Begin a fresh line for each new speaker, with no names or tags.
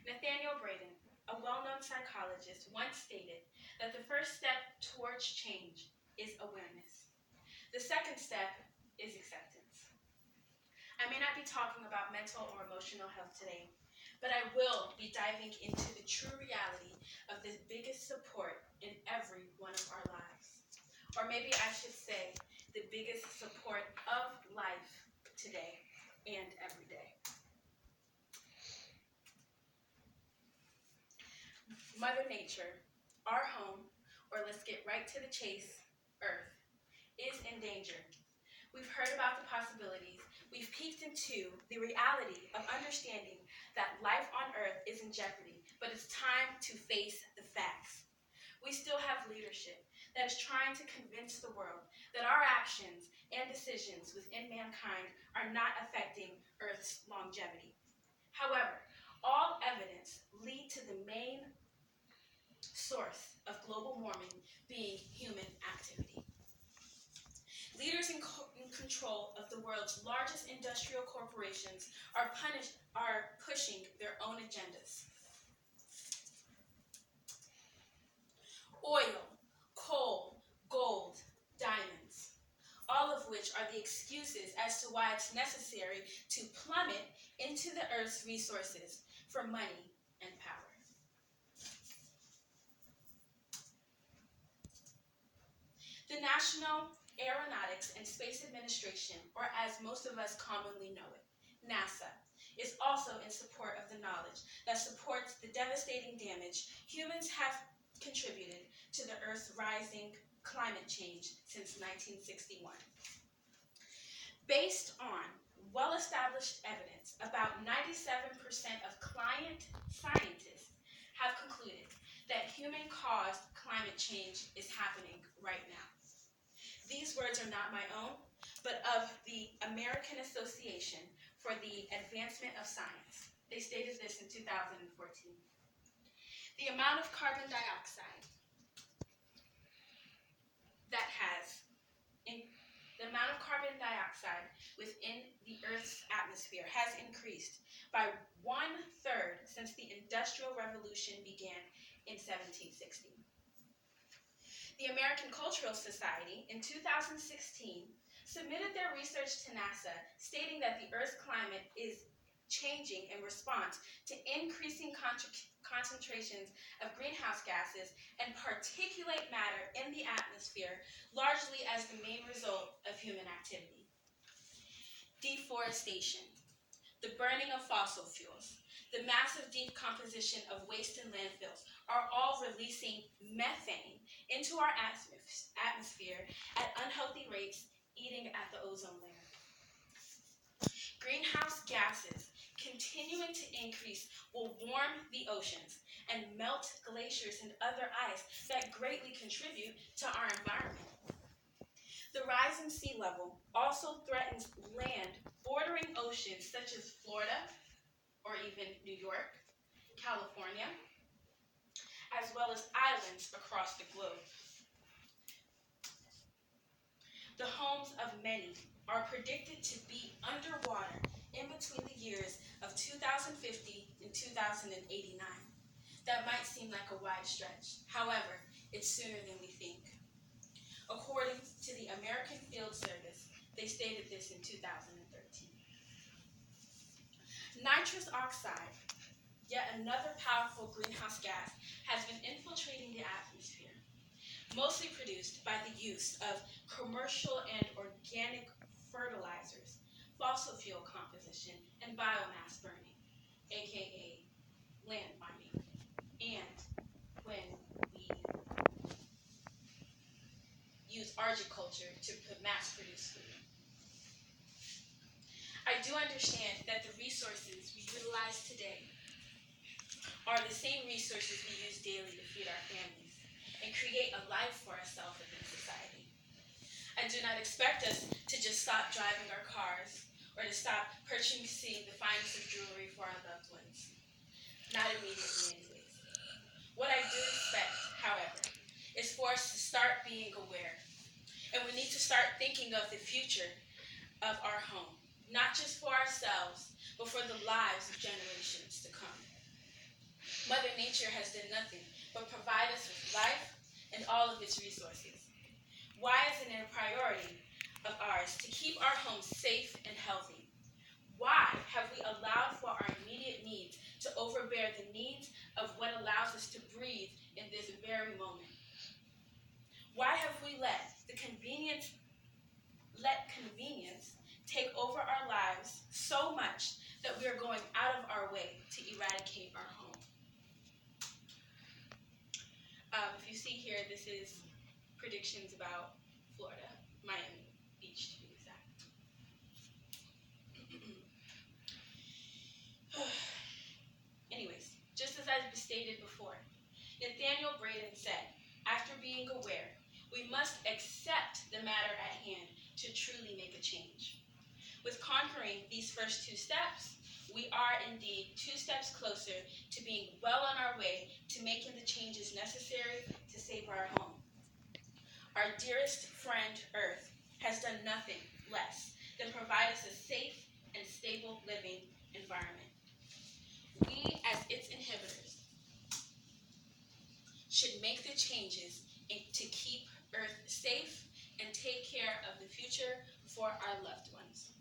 Nathaniel Braden, a well-known psychologist, once stated that the first step towards change is awareness. The second step is acceptance. I may not be talking about mental or emotional health today, but I will be diving into the true reality of the biggest support in every one of our lives. Or maybe I should say, the biggest support of life today and every day. Mother Nature, our home, or let's get right to the chase, Earth, is in danger. We've heard about the possibilities. We've peeked into the reality of understanding that life on Earth is in jeopardy, but it's time to face the facts. We still have leadership that is trying to convince the world that our actions and decisions within mankind are not affecting Earth's longevity. However, all evidence lead to the main source of global warming being human activity. Leaders in control of the world's largest industrial corporations are pushing their own agendas. Oil, coal, gold, diamonds, all of which are the excuses as to why it's necessary to plummet into the Earth's resources for money and power. The National Aeronautics and Space Administration, or as most of us commonly know it, NASA, is also in support of the knowledge that supports the devastating damage humans have contributed to the Earth's rising climate change since 1961. Based on well-established evidence, about 97% of climate scientists have concluded that human-caused climate change is happening right now. These words are not my own, but of the American Association for the Advancement of Science. They stated this in 2014. The amount of carbon dioxide within the Earth's atmosphere has increased by 1/3 since the Industrial Revolution began in 1760. The American Cultural Society in 2016 submitted their research to NASA stating that the Earth's climate is changing in response to increasing concentrations of greenhouse gases and particulate matter in the atmosphere, largely as the main result of human activity. Deforestation, the burning of fossil fuels, the massive decomposition of waste in landfills are all releasing methane into our atmosphere at unhealthy rates, eating at the ozone layer. Greenhouse gases continuing to increase will warm the oceans and melt glaciers and other ice that greatly contribute to our environment. The rise in sea level also threatens land bordering oceans such as Florida, or even New York, California, as well as islands across the globe. The homes of many are predicted to be underwater in between the years of 2050 and 2089. That might seem like a wide stretch. However, it's sooner than we think. According to the American Field Service, they stated this in 2013. Nitrous oxide, yet another powerful greenhouse gas, has been infiltrating the atmosphere, mostly produced by the use of commercial and organic fertilizers, fossil fuel composition, and biomass burning, aka land mining, and when we use agriculture to mass produce food. I do understand that the resources we utilize today are the same resources we use daily to feed our families and create a life for ourselves within society. I do not expect us to just stop driving our cars or to stop purchasing the finest of jewelry for our loved ones. Not immediately anyways. What I do expect, however, is for us to start being aware. And we need to start thinking of the future of our home, not just for ourselves, but for the lives of generations to come. Mother Nature has done nothing but provide us with life and all of its resources. Why isn't it a priority of ours to keep our homes safe and healthy? Why have we allowed for our immediate needs to overbear the needs of what allows us to breathe in this very moment? Why have we let convenience take over our lives so much that we are going out of our way to eradicate our home? If you see here, this is predictions about Florida, Miami Beach to be exact. Anyways, just as I've stated before, Nathaniel Braden said, after being aware, we must accept the matter at hand to truly make a change. With conquering these first 2 steps, we are indeed 2 steps closer to being well on our way to making the changes necessary to save our home. Our dearest friend, Earth, has done nothing less than provide us a safe and stable living environment. We, as its inhibitors, should make the changes to keep Earth safe and take care of the future for our loved ones.